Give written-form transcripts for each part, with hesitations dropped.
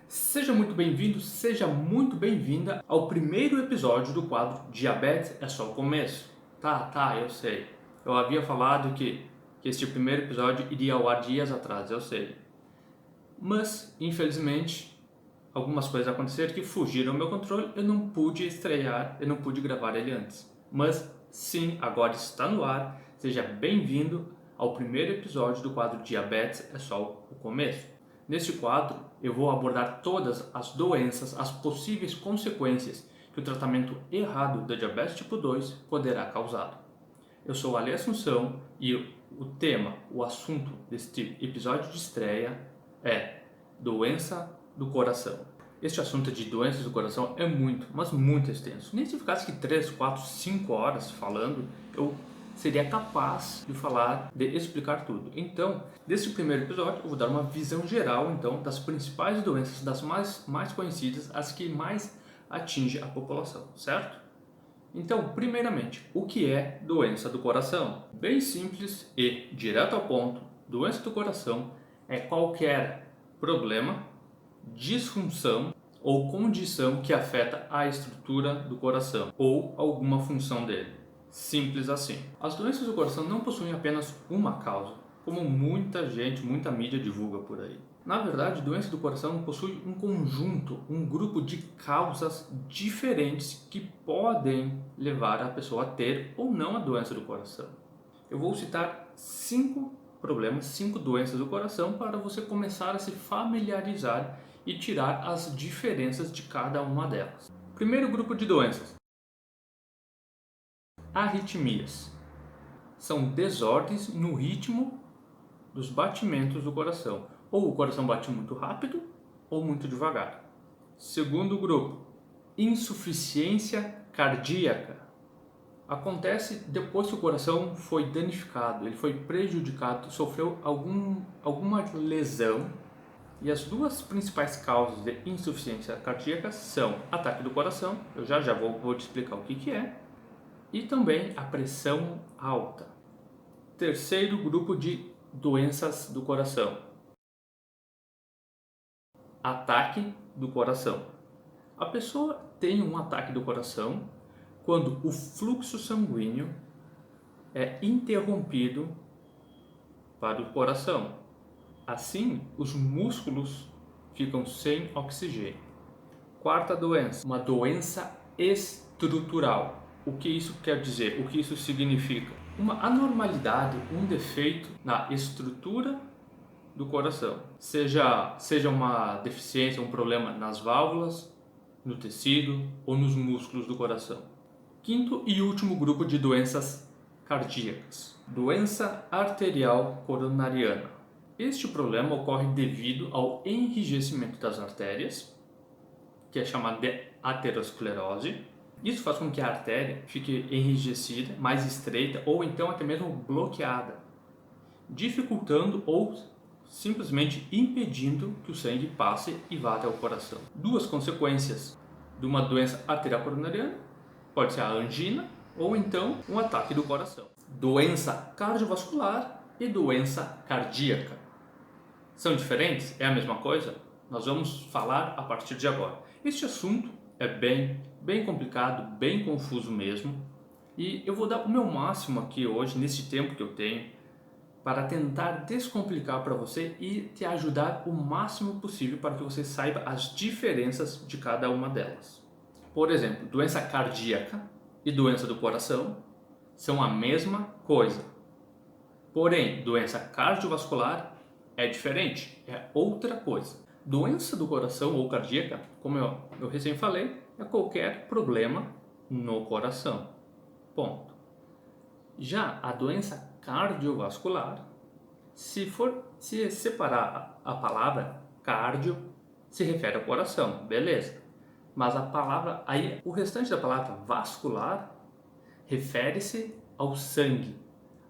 Seja muito bem-vindo, seja muito bem-vinda ao primeiro episódio do quadro Diabetes é só o começo. Tá, eu sei. Eu havia falado que este primeiro episódio iria ao ar dias atrás, eu sei. Mas, infelizmente, algumas coisas aconteceram que fugiram ao meu controle, eu não pude estrear, eu não pude gravar ele antes. Mas, sim, agora está no ar. Seja bem-vindo ao primeiro episódio do quadro Diabetes é só o começo. Neste quadro, eu vou abordar todas as doenças, as possíveis consequências que o tratamento errado da diabetes tipo 2 poderá causar. Eu sou Ale Assunção e o tema, o assunto deste episódio de estreia é doença do coração. Este assunto de doenças do coração é muito, mas muito extenso. Nem se ficasse que 3, 4, 5 horas falando, eu seria capaz de falar, de explicar tudo. Então, nesse primeiro episódio, eu vou dar uma visão geral então das principais doenças, das mais conhecidas, as que mais atingem a população, certo? Então, primeiramente, o que é doença do coração? Bem simples e direto ao ponto, doença do coração é qualquer problema, disfunção ou condição que afeta a estrutura do coração ou alguma função dele. Simples assim. As doenças do coração não possuem apenas uma causa, como muita gente, muita mídia divulga por aí. Na verdade, doença do coração possui um conjunto, um grupo de causas diferentes que podem levar a pessoa a ter ou não a doença do coração. Eu vou citar 5 problemas, 5 doenças do coração para você começar a se familiarizar e tirar as diferenças de cada uma delas. Primeiro grupo de doenças: arritmias. São desordens no ritmo dos batimentos do coração. Ou o coração bate muito rápido ou muito devagar. Segundo grupo, insuficiência cardíaca. Acontece depois que o coração foi danificado, ele foi prejudicado, sofreu alguma lesão. E as duas principais causas de insuficiência cardíaca são ataque do coração, eu já vou te explicar o que é, e também a pressão alta. Terceiro grupo de doenças do coração: ataque do coração. A pessoa tem um ataque do coração quando o fluxo sanguíneo é interrompido para o coração. Assim, os músculos ficam sem oxigênio. Quarta doença, uma doença estrutural. O que isso quer dizer? O que isso significa? Uma anormalidade, um defeito na estrutura do coração. Seja uma deficiência, um problema nas válvulas, no tecido ou nos músculos do coração. Quinto e último grupo de doenças cardíacas. Doença arterial coronariana. Este problema ocorre devido ao enrijecimento das artérias, que é chamado de aterosclerose. Isso faz com que a artéria fique enrijecida, mais estreita ou então até mesmo bloqueada, dificultando ou simplesmente impedindo que o sangue passe e vá até o coração. Duas consequências de uma doença arterial coronariana pode ser a angina ou então um ataque do coração. Doença cardiovascular e doença cardíaca. São diferentes? É a mesma coisa? Nós vamos falar a partir de agora. Este assunto é bem complicado, bem confuso mesmo, e eu vou dar o meu máximo aqui hoje, nesse tempo que eu tenho, para tentar descomplicar para você e te ajudar o máximo possível para que você saiba as diferenças de cada uma delas. Por exemplo, doença cardíaca e doença do coração são a mesma coisa. Porém, doença cardiovascular é diferente, é outra coisa. Doença do coração ou cardíaca, como eu recém falei, é qualquer problema no coração. Ponto. Já a doença cardiovascular, se separar a palavra cardio, se refere ao coração, beleza? Mas a palavra aí, o restante da palavra vascular refere-se ao sangue,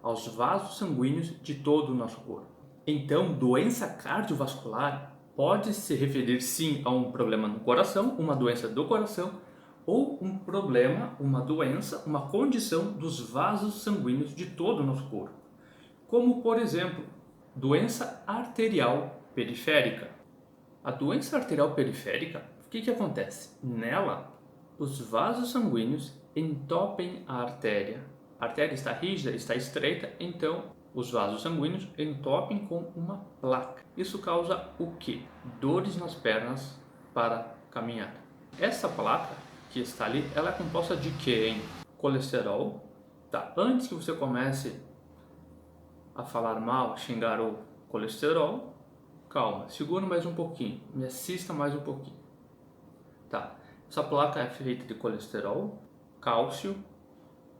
aos vasos sanguíneos de todo o nosso corpo. Então, doença cardiovascular pode se referir sim a um problema no coração, uma doença do coração, ou um problema, uma doença, uma condição dos vasos sanguíneos de todo o nosso corpo. Como, por exemplo, doença arterial periférica. A doença arterial periférica, o que acontece? Nela, os vasos sanguíneos entopem a artéria. A artéria está rígida, está estreita, então os vasos sanguíneos entopem com uma placa. Isso causa o quê? Dores nas pernas para caminhar. Essa placa que está ali, ela é composta de quê, hein? Colesterol. Tá, antes que você comece a falar mal, xingar o colesterol, calma, segura mais um pouquinho, me assista mais um pouquinho. Tá, essa placa é feita de colesterol, cálcio,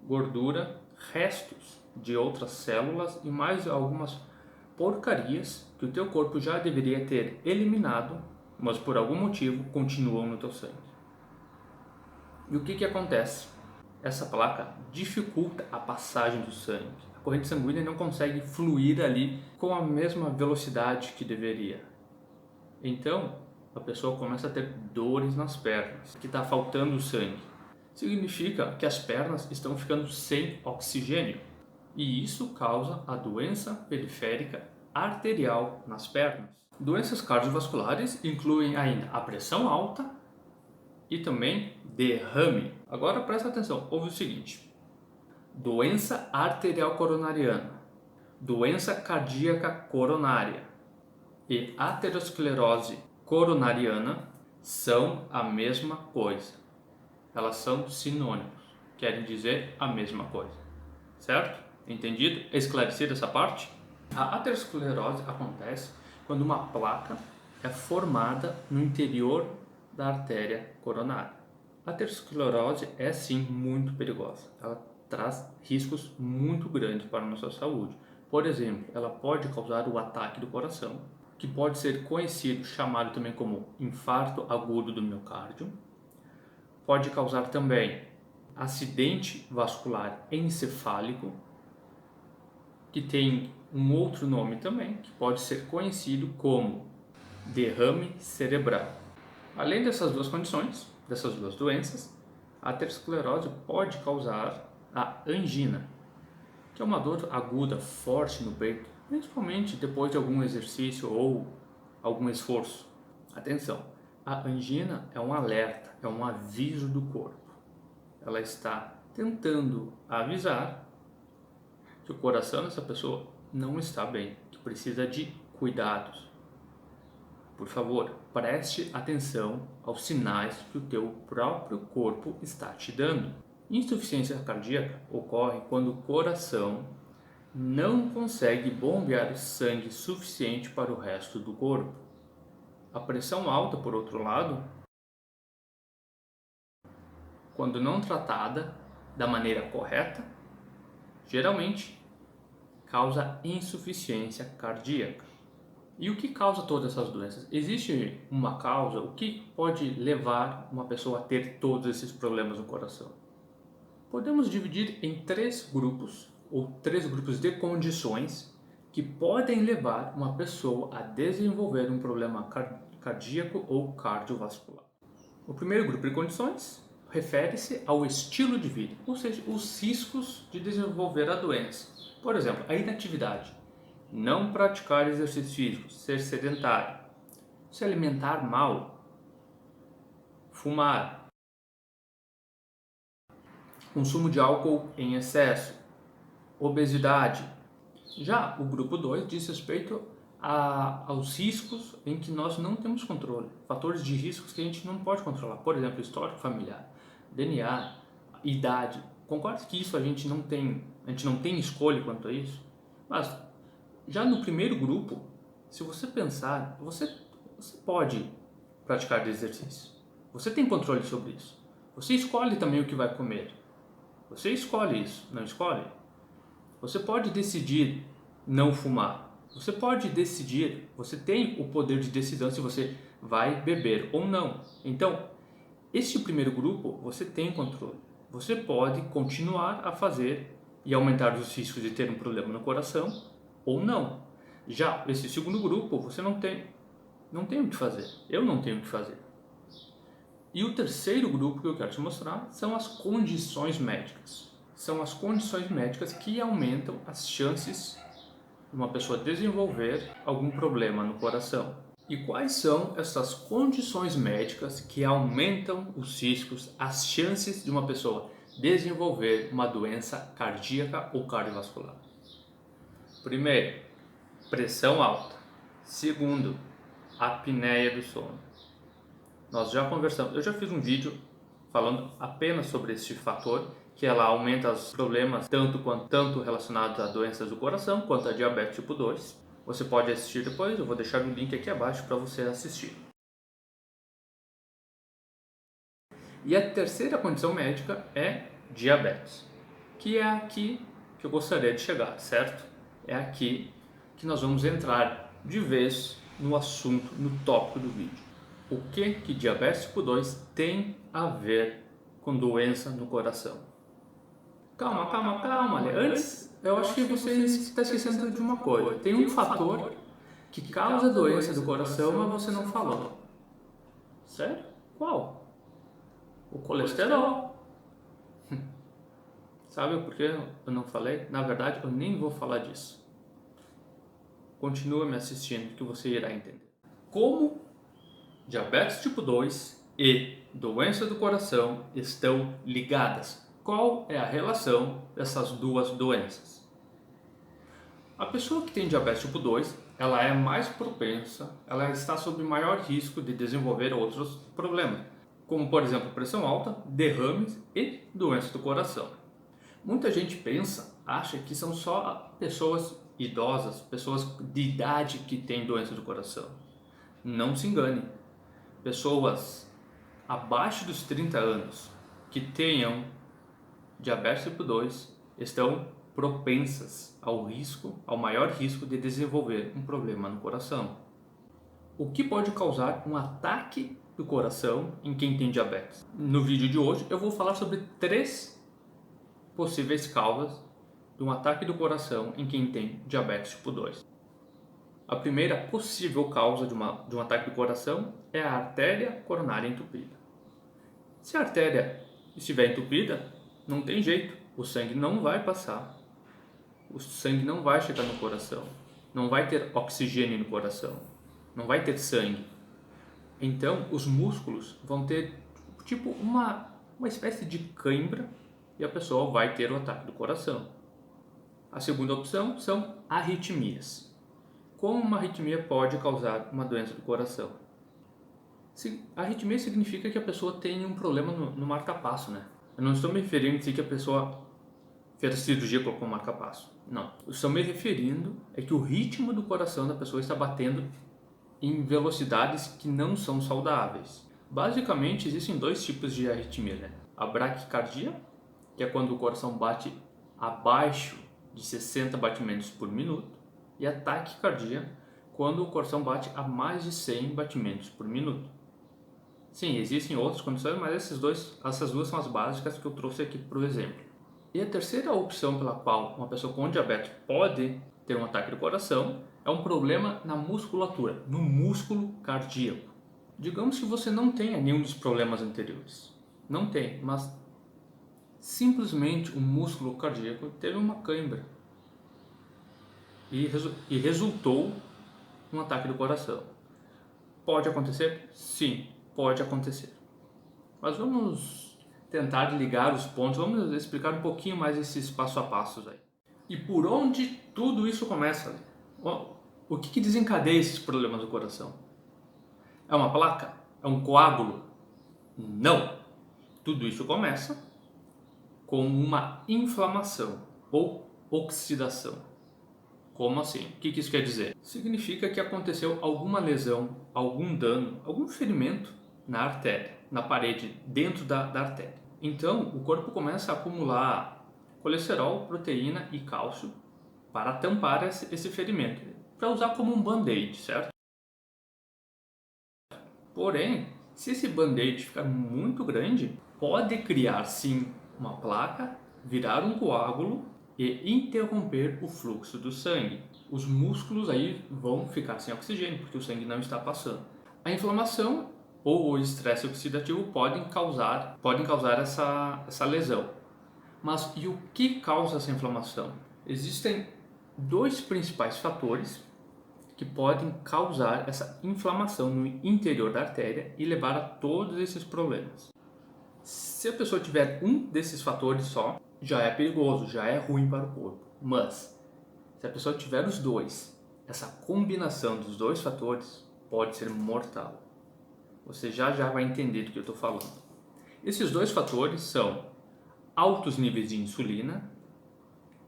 gordura, restos de outras células e mais algumas porcarias que o teu corpo já deveria ter eliminado, mas por algum motivo continuam no teu sangue. E o que acontece? Essa placa dificulta a passagem do sangue. A corrente sanguínea não consegue fluir ali com a mesma velocidade que deveria. Então, a pessoa começa a ter dores nas pernas, que está faltando sangue. Significa que as pernas estão ficando sem oxigênio. E isso causa a doença periférica arterial nas pernas. Doenças cardiovasculares incluem ainda a pressão alta e também derrame. Agora presta atenção, ouve o seguinte: doença arterial coronariana, doença cardíaca coronária e aterosclerose coronariana são a mesma coisa. Elas são sinônimos, querem dizer a mesma coisa, certo? Entendido? Esclarecida essa parte? A aterosclerose acontece quando uma placa é formada no interior da artéria coronária. A aterosclerose é sim muito perigosa. Ela traz riscos muito grandes para a nossa saúde. Por exemplo, ela pode causar o ataque do coração, que pode ser conhecido, chamado também como infarto agudo do miocárdio. Pode causar também acidente vascular encefálico, que tem um outro nome também, que pode ser conhecido como derrame cerebral. Além dessas duas condições, dessas duas doenças, a aterosclerose pode causar a angina, que é uma dor aguda, forte no peito, principalmente depois de algum exercício ou algum esforço. Atenção, a angina é um alerta, é um aviso do corpo. Ela está tentando avisar que o coração dessa pessoa não está bem, que precisa de cuidados. Por favor, preste atenção aos sinais que o teu próprio corpo está te dando. Insuficiência cardíaca ocorre quando o coração não consegue bombear sangue suficiente para o resto do corpo. A pressão alta, por outro lado, quando não tratada da maneira correta, geralmente causa insuficiência cardíaca. E o que causa todas essas doenças? Existe uma causa? O que pode levar uma pessoa a ter todos esses problemas no coração? Podemos dividir em três grupos, ou três grupos de condições que podem levar uma pessoa a desenvolver um problema cardíaco ou cardiovascular. O primeiro grupo de condições refere-se ao estilo de vida, ou seja, os riscos de desenvolver a doença. Por exemplo, a inatividade, não praticar exercícios físicos, ser sedentário, se alimentar mal, fumar, consumo de álcool em excesso, obesidade. Já o grupo 2 diz respeito aos riscos em que nós não temos controle, fatores de riscos que a gente não pode controlar, por exemplo, histórico familiar, DNA, idade. Concorda que isso a gente não tem escolha quanto a isso? Mas já no primeiro grupo, se você pensar, você pode praticar exercício. Você tem controle sobre isso. Você escolhe também o que vai comer. Você escolhe isso, não escolhe? Você pode decidir não fumar. Você pode decidir, você tem o poder de decisão se você vai beber ou não. Então, este primeiro grupo, você tem controle. Você pode continuar a fazer e aumentar os riscos de ter um problema no coração ou não. Já esse segundo grupo, você não tem o que fazer. Eu não tenho o que fazer. E o terceiro grupo que eu quero te mostrar são as condições médicas. São as condições médicas que aumentam as chances de uma pessoa desenvolver algum problema no coração. E quais são essas condições médicas que aumentam os riscos, as chances de uma pessoa desenvolver uma doença cardíaca ou cardiovascular? Primeiro, pressão alta. Segundo, apneia do sono. Nós já conversamos, eu já fiz um vídeo falando apenas sobre este fator, que ela aumenta os problemas tanto relacionados a doenças do coração quanto a diabetes tipo 2. Você pode assistir depois, eu vou deixar o link aqui abaixo para você assistir. E a terceira condição médica é diabetes, que é aqui que eu gostaria de chegar, certo? É aqui que nós vamos entrar de vez no assunto, no tópico do vídeo. O que diabetes tipo 2 tem a ver com doença no coração? Calma, Ale. Antes, eu acho que você está esquecendo de uma coisa. Tem um fator que causa doença do coração, mas você não falou. Sério? Qual? O colesterol. Sabe por que eu não falei? Na verdade, eu nem vou falar disso. Continua me assistindo que você irá entender. Como diabetes tipo 2 e doença do coração estão ligadas? Qual é a relação dessas duas doenças? A pessoa que tem diabetes tipo 2, ela é mais propensa, ela está sob maior risco de desenvolver outros problemas, como por exemplo pressão alta, derrames e doença do coração. Muita gente acha que são só pessoas idosas, pessoas de idade que têm doença do coração. Não se engane, pessoas abaixo dos 30 anos que tenham diabetes tipo 2 estão propensas ao maior risco de desenvolver um problema no coração. O que pode causar um ataque do coração em quem tem diabetes? No vídeo de hoje eu vou falar sobre 3 possíveis causas de um ataque do coração em quem tem diabetes tipo 2. A primeira possível causa de um ataque do coração é a artéria coronária entupida. Se a artéria estiver entupida, não tem jeito, o sangue não vai passar, o sangue não vai chegar no coração, não vai ter oxigênio no coração, não vai ter sangue. Então, os músculos vão ter tipo uma espécie de cãibra e a pessoa vai ter o ataque do coração. A segunda opção são arritmias. Como uma arritmia pode causar uma doença do coração? Arritmia significa que a pessoa tem um problema no marca-passo, né? Eu não estou me referindo a dizer que a pessoa fez a cirurgia e colocou um marca-passo. Não. Eu estou me referindo é que o ritmo do coração da pessoa está batendo em velocidades que não são saudáveis. Basicamente, existem 2 tipos de arritmia, né? A braquicardia, que é quando o coração bate abaixo de 60 batimentos por minuto, e a taquicardia, quando o coração bate a mais de 100 batimentos por minuto. Sim, existem outras condições, mas essas duas são as básicas que eu trouxe aqui para o exemplo. E a terceira opção pela qual uma pessoa com diabetes pode ter um ataque do coração é um problema na musculatura, no músculo cardíaco. Digamos que você não tenha nenhum dos problemas anteriores. Não tem, mas simplesmente o músculo cardíaco teve uma cãibra e resultou um ataque do coração. Pode acontecer? Sim, pode acontecer. Mas vamos tentar ligar os pontos, vamos explicar um pouquinho mais esses passo a passos aí. E por onde tudo isso começa? O que desencadeia esses problemas do coração? É uma placa? É um coágulo? Não! Tudo isso começa com uma inflamação ou oxidação. Como assim? O que isso quer dizer? Significa que aconteceu alguma lesão, algum dano, algum ferimento na artéria, na parede, dentro da artéria. Então, o corpo começa a acumular colesterol, proteína e cálcio para tampar esse ferimento, para usar como um band-aid, certo? Porém, se esse band-aid ficar muito grande, pode criar sim uma placa, virar um coágulo e interromper o fluxo do sangue. Os músculos aí vão ficar sem oxigênio, porque o sangue não está passando. A inflamação ou o estresse oxidativo podem causar essa lesão. Mas e o que causa essa inflamação? Existem 2 principais fatores que podem causar essa inflamação no interior da artéria e levar a todos esses problemas. Se a pessoa tiver um desses fatores só, já é perigoso, já é ruim para o corpo. Mas, se a pessoa tiver os dois, essa combinação dos dois fatores pode ser mortal. Você já vai entender do que eu estou falando. Esses dois fatores são altos níveis de insulina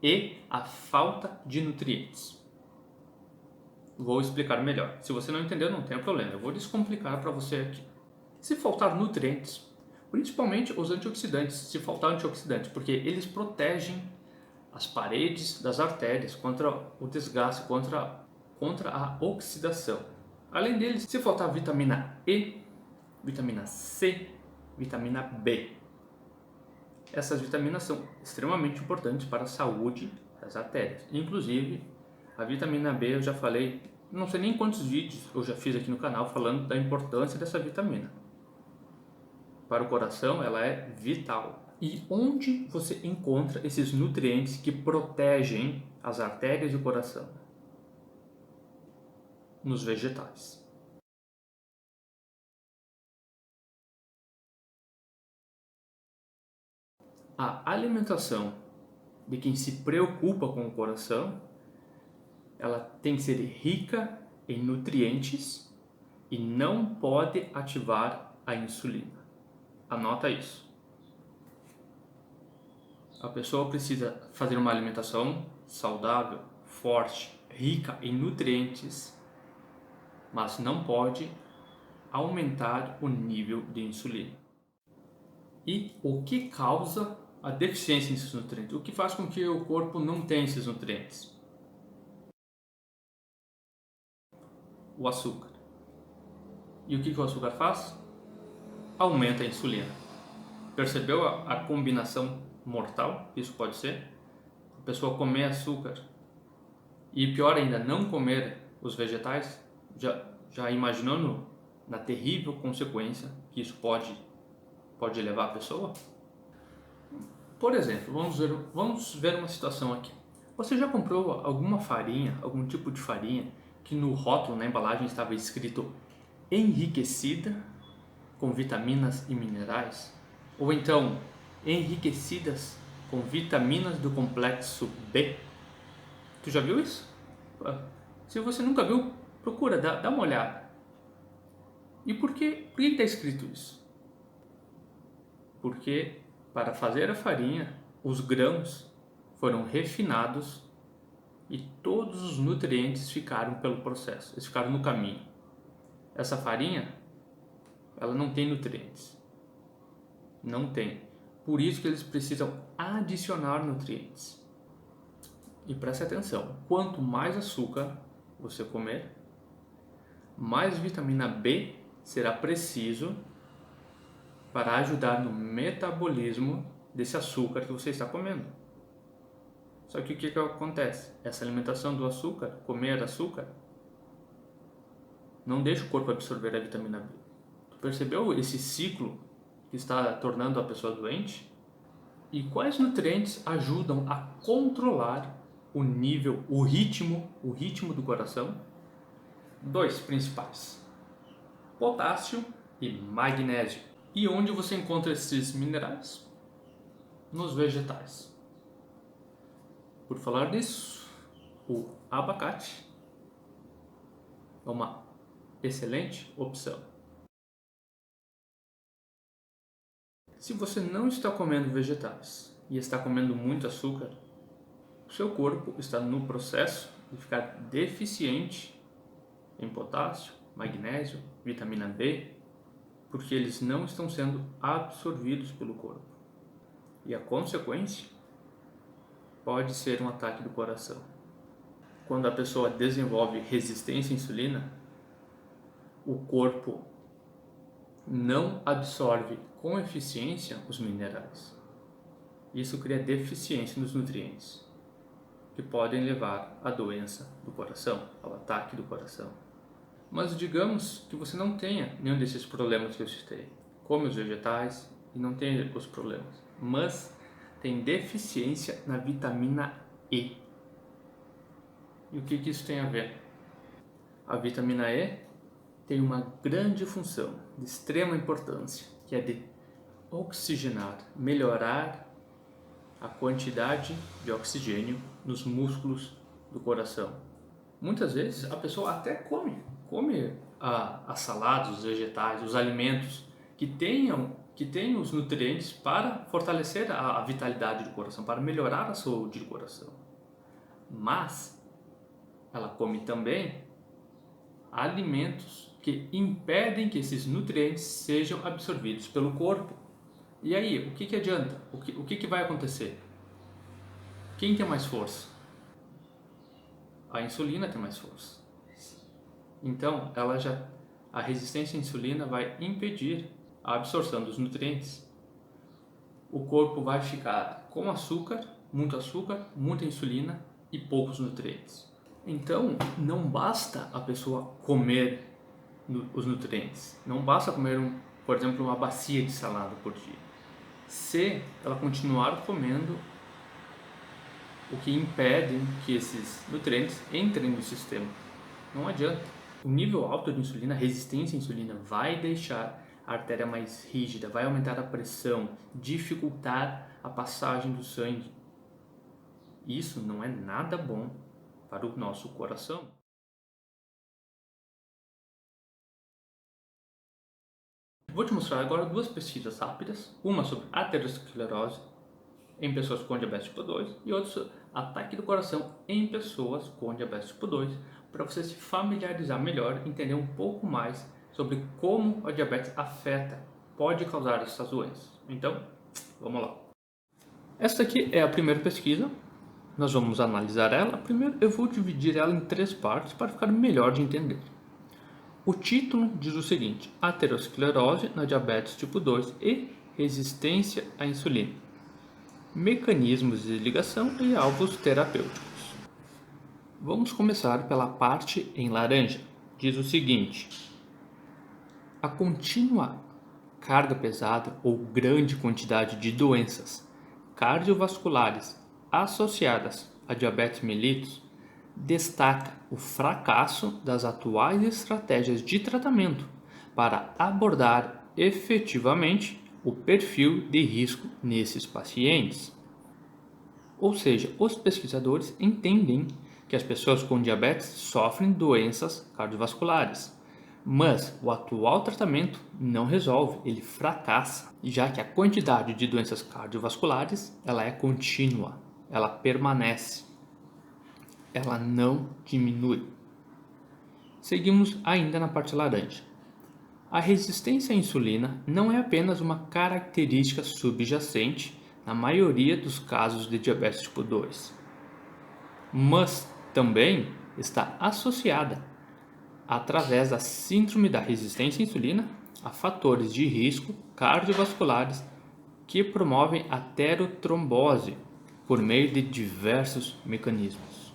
e a falta de nutrientes. Vou explicar melhor. Se você não entendeu, não tem problema. Eu vou descomplicar para você aqui. Se faltar nutrientes, principalmente os antioxidantes, se faltar antioxidantes, porque eles protegem as paredes das artérias contra o desgaste, contra a oxidação. Além deles, se faltar vitamina E, vitamina C, vitamina B. Essas vitaminas são extremamente importantes para a saúde das artérias. Inclusive, a vitamina B eu já falei, não sei nem quantos vídeos eu já fiz aqui no canal falando da importância dessa vitamina. Para o coração ela é vital. E onde você encontra esses nutrientes que protegem as artérias e o coração? Nos vegetais. A alimentação de quem se preocupa com o coração, ela tem que ser rica em nutrientes e não pode ativar a insulina. Anota isso. A pessoa precisa fazer uma alimentação saudável, forte, rica em nutrientes, mas não pode aumentar o nível de insulina. E o que causa a deficiência desses nutrientes? O que faz com que o corpo não tenha esses nutrientes? O açúcar. E o que o açúcar faz? Aumenta a insulina. Percebeu a combinação mortal que isso pode ser? A pessoa comer açúcar e, pior ainda, não comer os vegetais, já imaginando na terrível consequência que isso pode levar a pessoa? Por exemplo, vamos ver uma situação aqui. Você já comprou alguma farinha, algum tipo de farinha, que no rótulo, na embalagem, estava escrito enriquecida com vitaminas e minerais? Ou então, enriquecidas com vitaminas do complexo B? Tu já viu isso? Se você nunca viu, procura, dá uma olhada. E por que está escrito isso? Porque para fazer a farinha, os grãos foram refinados e todos os nutrientes ficaram pelo processo, eles ficaram no caminho. Essa farinha, ela não tem nutrientes. Não tem. Por isso que eles precisam adicionar nutrientes. E preste atenção, quanto mais açúcar você comer, mais vitamina B será preciso para ajudar no metabolismo desse açúcar que você está comendo. Só que o que acontece? Essa alimentação do açúcar, comer açúcar, não deixa o corpo absorver a vitamina B. Tu percebeu esse ciclo que está tornando a pessoa doente? E quais nutrientes ajudam a controlar o nível, o ritmo do coração? Dois principais: potássio e magnésio. E onde você encontra esses minerais? Nos vegetais. Por falar nisso, o abacate é uma excelente opção. Se você não está comendo vegetais e está comendo muito açúcar, o seu corpo está no processo de ficar deficiente em potássio, magnésio, vitamina B, porque eles não estão sendo absorvidos pelo corpo. E a consequência pode ser um ataque do coração. Quando a pessoa desenvolve resistência à insulina, o corpo não absorve com eficiência os minerais. Isso cria deficiência nos nutrientes, que podem levar à doença do coração, ao ataque do coração. Mas digamos que você não tenha nenhum desses problemas que eu citei. Come os vegetais e não tem os problemas, mas tem deficiência na vitamina E. E o que isso tem a ver? A vitamina E tem uma grande função, de extrema importância, que é de oxigenar, melhorar a quantidade de oxigênio nos músculos do coração. Muitas vezes a pessoa até come as saladas, os vegetais, os alimentos que tenham os nutrientes para fortalecer a vitalidade do coração, para melhorar a saúde do coração. Mas ela come também alimentos que impedem que esses nutrientes sejam absorvidos pelo corpo. E aí, o que adianta? O que vai acontecer? Quem tem mais força? A insulina tem mais força. Então, a resistência à insulina vai impedir a absorção dos nutrientes. O corpo vai ficar com açúcar, muita insulina e poucos nutrientes. Então, não basta a pessoa comer os nutrientes. Não basta comer, por exemplo, uma bacia de salada por dia. Se ela continuar comendo, o que impede que esses nutrientes entrem no sistema. Não adianta. O nível alto de insulina, a resistência à insulina, vai deixar a artéria mais rígida, vai aumentar a pressão, dificultar a passagem do sangue. Isso não é nada bom para o nosso coração. Vou te mostrar agora duas pesquisas rápidas, uma sobre aterosclerose em pessoas com diabetes tipo 2 e outra sobre ataque do coração em pessoas com diabetes tipo 2, para você se familiarizar melhor e entender um pouco mais sobre como a diabetes pode causar essas doenças. Então, vamos lá. Esta aqui é a primeira pesquisa, nós vamos analisar ela. Primeiro eu vou dividir ela em 3 partes para ficar melhor de entender. O título diz o seguinte: aterosclerose na diabetes tipo 2 e resistência à insulina. Mecanismos de ligação e alvos terapêuticos. Vamos começar pela parte em laranja. Diz o seguinte: a contínua carga pesada ou grande quantidade de doenças cardiovasculares associadas a diabetes mellitus destaca o fracasso das atuais estratégias de tratamento para abordar efetivamente o perfil de risco nesses pacientes. Ou seja, os pesquisadores entendem que as pessoas com diabetes sofrem doenças cardiovasculares, mas o atual tratamento não resolve, ele fracassa, já que a quantidade de doenças cardiovasculares ela é contínua, ela permanece, ela não diminui. Seguimos ainda na parte laranja. A resistência à insulina não é apenas uma característica subjacente na maioria dos casos de diabetes tipo 2, mas também está associada, através da síndrome da resistência à insulina, a fatores de risco cardiovasculares que promovem aterotrombose por meio de diversos mecanismos.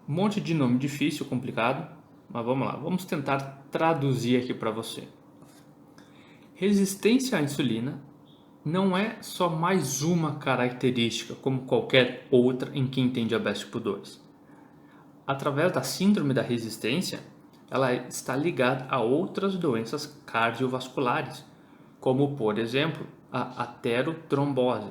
Um monte de nome difícil, complicado, mas vamos lá, vamos tentar traduzir aqui para você. Resistência à insulina não é só mais uma característica como qualquer outra em quem tem diabetes tipo 2. Através da síndrome da resistência, ela está ligada a outras doenças cardiovasculares, como por exemplo a aterotrombose.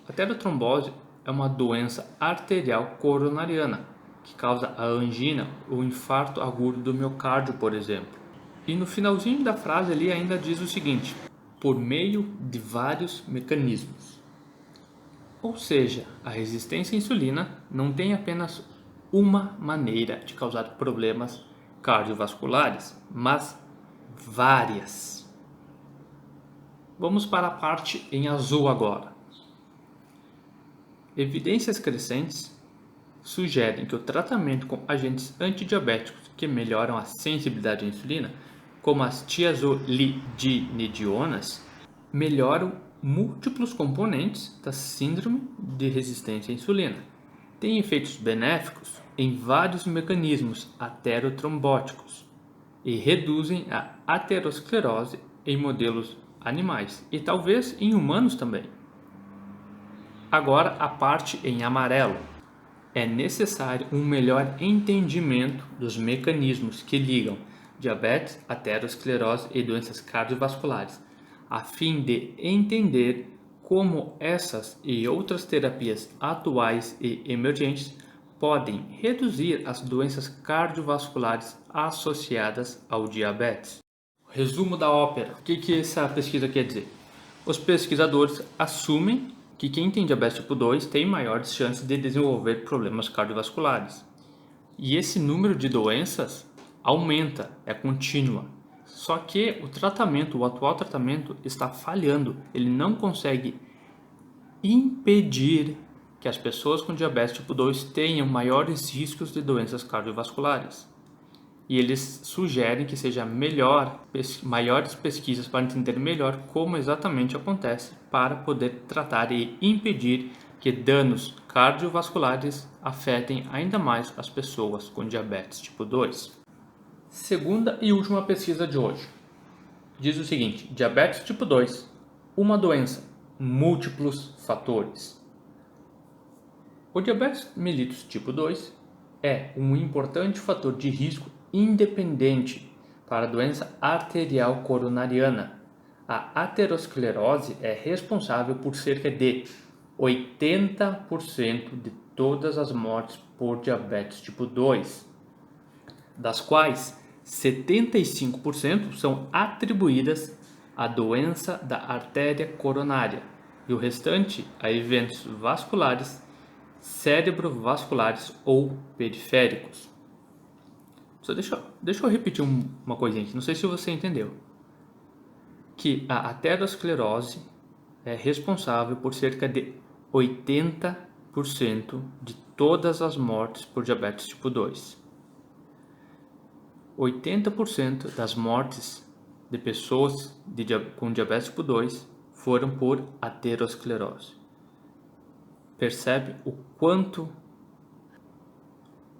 A aterotrombose é uma doença arterial coronariana que causa a angina ou infarto agudo do miocárdio, por exemplo. E no finalzinho da frase ali ainda diz o seguinte: por meio de vários mecanismos. Ou seja, a resistência à insulina não tem apenas uma maneira de causar problemas cardiovasculares, mas várias. Vamos para a parte em azul agora. Evidências crescentes sugerem que o tratamento com agentes antidiabéticos que melhoram a sensibilidade à insulina, como as tiazolidinedionas, melhoram múltiplos componentes da síndrome de resistência à insulina. Tem efeitos benéficos em vários mecanismos aterotrombóticos e reduzem a aterosclerose em modelos animais e talvez em humanos também. Agora a parte em amarelo. é necessário um melhor entendimento dos mecanismos que ligam diabetes, aterosclerose e doenças cardiovasculares, a fim de entender como essas e outras terapias atuais e emergentes podem reduzir as doenças cardiovasculares associadas ao diabetes. Resumo da ópera. O que essa pesquisa quer dizer? Os pesquisadores assumem que quem tem diabetes tipo 2 tem maiores chances de desenvolver problemas cardiovasculares. E esse número de doenças aumenta, é contínua. Só que o atual tratamento está falhando. Ele não consegue impedir que as pessoas com diabetes tipo 2 tenham maiores riscos de doenças cardiovasculares. E eles sugerem que seja maiores pesquisas para entender melhor como exatamente acontece, para poder tratar e impedir que danos cardiovasculares afetem ainda mais as pessoas com diabetes tipo 2. Segunda e última pesquisa de hoje diz o seguinte: diabetes tipo 2, uma doença, múltiplos fatores. O diabetes mellitus tipo 2 é um importante fator de risco independente para a doença arterial coronariana. A aterosclerose é responsável por cerca de 80% de todas as mortes por diabetes tipo 2, das quais 75% são atribuídas à doença da artéria coronária e o restante a eventos vasculares, cerebrovasculares ou periféricos. Deixa eu repetir uma coisinha aqui, não sei se você entendeu. Que a aterosclerose é responsável por cerca de 80% de todas as mortes por diabetes tipo 2. 80% das mortes de pessoas com diabetes tipo 2 foram por aterosclerose. Percebe o quanto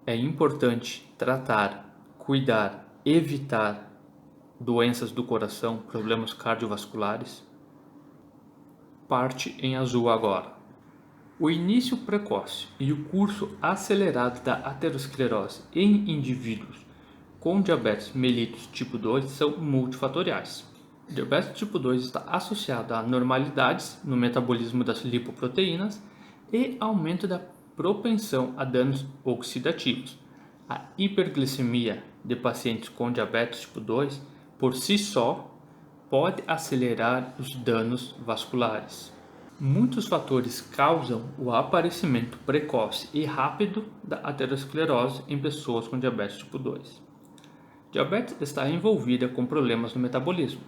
é importante tratar, cuidar, evitar doenças do coração, problemas cardiovasculares? Parte em azul agora. O início precoce e o curso acelerado da aterosclerose em indivíduos com diabetes mellitus tipo 2 são multifatoriais. O diabetes tipo 2 está associado a anormalidades no metabolismo das lipoproteínas e aumento da propensão a danos oxidativos. A hiperglicemia de pacientes com diabetes tipo 2, por si só, pode acelerar os danos vasculares. Muitos fatores causam o aparecimento precoce e rápido da aterosclerose em pessoas com diabetes tipo 2. Diabetes está envolvida com problemas no metabolismo,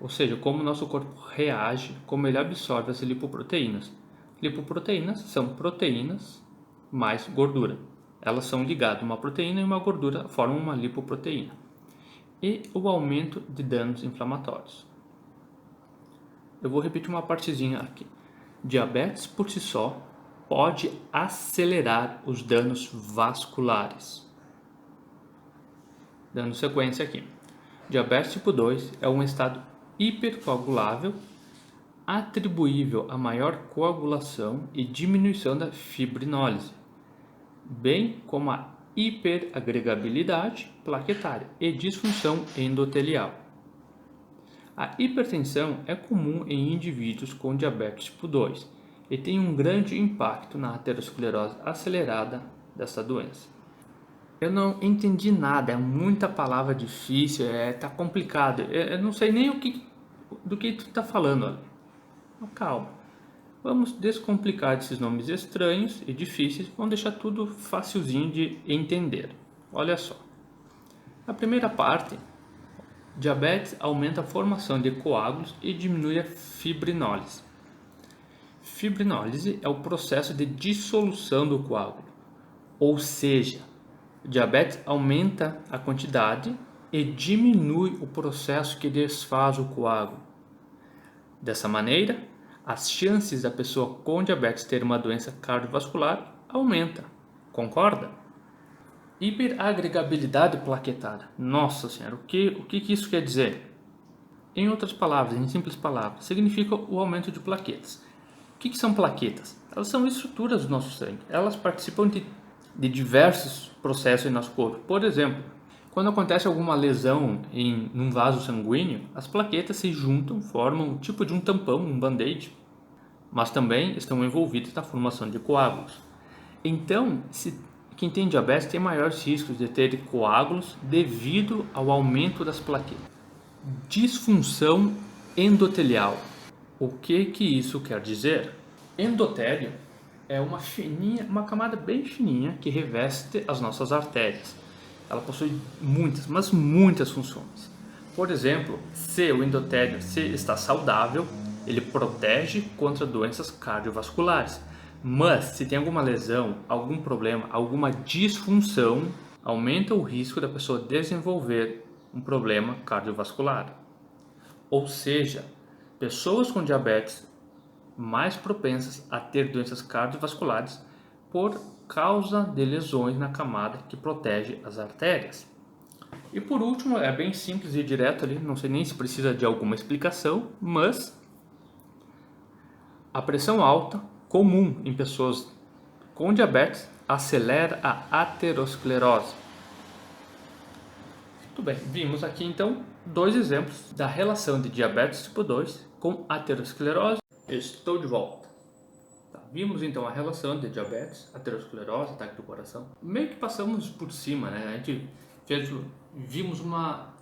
ou seja, como o nosso corpo reage, como ele absorve as lipoproteínas. Lipoproteínas são proteínas mais gordura. Elas são ligadas, uma proteína e uma gordura formam uma lipoproteína. E o aumento de danos inflamatórios. Eu vou repetir uma partezinha aqui. Diabetes por si só pode acelerar os danos vasculares. Dando sequência aqui. Diabetes tipo 2 é um estado hipercoagulável atribuível a maior coagulação e diminuição da fibrinólise, bem como a hiperagregabilidade plaquetária e disfunção endotelial. A hipertensão é comum em indivíduos com diabetes tipo 2 e tem um grande impacto na aterosclerose acelerada dessa doença. Eu não entendi nada, é muita palavra difícil, tá complicado. Eu não sei nem do que tu está falando. Olha. Calma. Vamos descomplicar esses nomes estranhos e difíceis, vamos deixar tudo facilzinho de entender. Olha só. A primeira parte, diabetes aumenta a formação de coágulos e diminui a fibrinólise. Fibrinólise é o processo de dissolução do coágulo, ou seja, diabetes aumenta a quantidade e diminui o processo que desfaz o coágulo. Dessa maneira, as chances da pessoa com diabetes ter uma doença cardiovascular aumenta. Concorda? Hiperagregabilidade plaquetária. Nossa Senhora, o que isso quer dizer? Em outras palavras, em simples palavras, significa o aumento de plaquetas. que são plaquetas? Elas são estruturas do nosso sangue. Elas participam de diversos processos em nosso corpo. Por exemplo, quando acontece alguma lesão em um vaso sanguíneo, as plaquetas se juntam, formam um tipo de um tampão, um band-aid, mas também estão envolvidas na formação de coágulos. Então, quem tem diabetes tem maiores riscos de ter coágulos devido ao aumento das plaquetas. Disfunção endotelial. O que isso quer dizer? Endotélio é uma camada bem fininha que reveste as nossas artérias. Ela possui muitas, mas muitas funções. Por exemplo, se o endotélio está saudável, ele protege contra doenças cardiovasculares. Mas se tem alguma lesão, algum problema, alguma disfunção, aumenta o risco da pessoa desenvolver um problema cardiovascular. Ou seja, pessoas com diabetes mais propensas a ter doenças cardiovasculares por causa de lesões na camada que protege as artérias. E por último, é bem simples e direto ali, não sei nem se precisa de alguma explicação, mas a pressão alta, comum em pessoas com diabetes, acelera a aterosclerose. Muito bem, vimos aqui então 2 exemplos da relação de diabetes tipo 2 com aterosclerose. Estou de volta. Vimos então a relação de diabetes, aterosclerose, ataque do coração. Meio que passamos por cima, né? A gente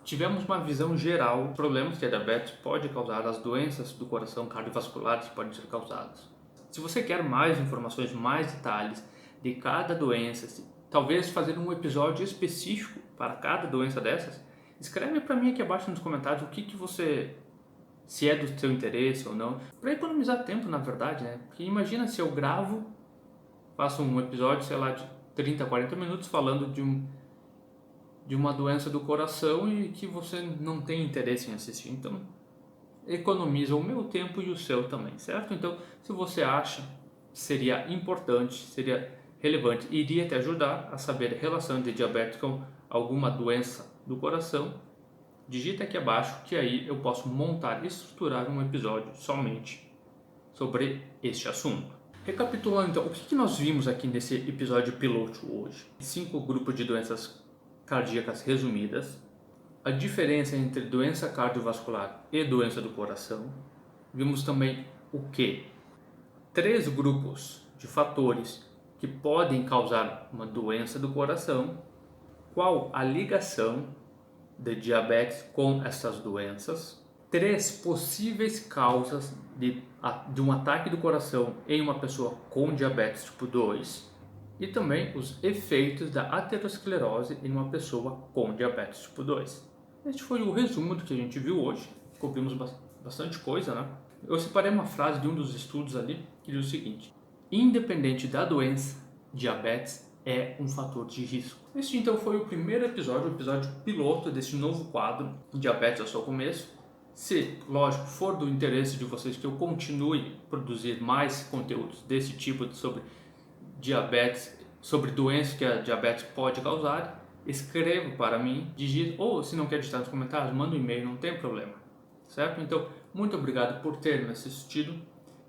tivemos uma visão geral dos problemas que a diabetes pode causar, as doenças do coração cardiovasculares que podem ser causadas. Se você quer mais informações, mais detalhes de cada doença, talvez fazer um episódio específico para cada doença dessas, escreve para mim aqui abaixo nos comentários o que você... se é do seu interesse ou não, para economizar tempo, na verdade, né? Porque imagina se eu faço um episódio, sei lá, de 30, 40 minutos falando de uma doença do coração e que você não tem interesse em assistir. Então, economiza o meu tempo e o seu também, certo? Então, se você acha que seria importante, seria relevante, iria te ajudar a saber a relação de diabetes com alguma doença do coração, digita aqui abaixo que aí eu posso montar e estruturar um episódio somente sobre este assunto. Recapitulando então, o que nós vimos aqui nesse episódio piloto hoje? 5 grupos de doenças cardíacas resumidas, a diferença entre doença cardiovascular e doença do coração. Vimos também o que? 3 grupos de fatores que podem causar uma doença do coração, qual a ligação de diabetes com essas doenças, 3 possíveis causas de um ataque do coração em uma pessoa com diabetes tipo 2 e também os efeitos da aterosclerose em uma pessoa com diabetes tipo 2. Este foi o resumo do que a gente viu hoje, cobrimos bastante coisa, né? Eu separei uma frase de um dos estudos ali que diz o seguinte: independente da doença, diabetes é um fator de risco. Este então foi o primeiro episódio, o episódio piloto desse novo quadro, Diabetes ao seu começo. Se, lógico, for do interesse de vocês que eu continue a produzir mais conteúdos desse tipo sobre diabetes, sobre doenças que a diabetes pode causar, escreva para mim, digite, ou se não quer digitar nos comentários, manda um e-mail, não tem problema, certo? Então, muito obrigado por ter me assistido.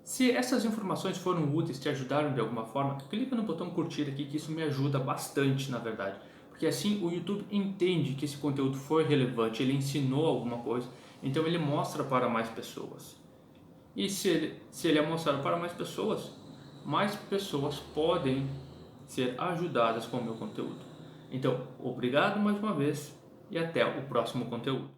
Se essas informações foram úteis, te ajudaram de alguma forma, clica no botão curtir aqui, que isso me ajuda bastante, na verdade. Porque assim o YouTube entende que esse conteúdo foi relevante, ele ensinou alguma coisa, então ele mostra para mais pessoas. E se ele é mostrado para mais pessoas podem ser ajudadas com o meu conteúdo. Então, obrigado mais uma vez e até o próximo conteúdo.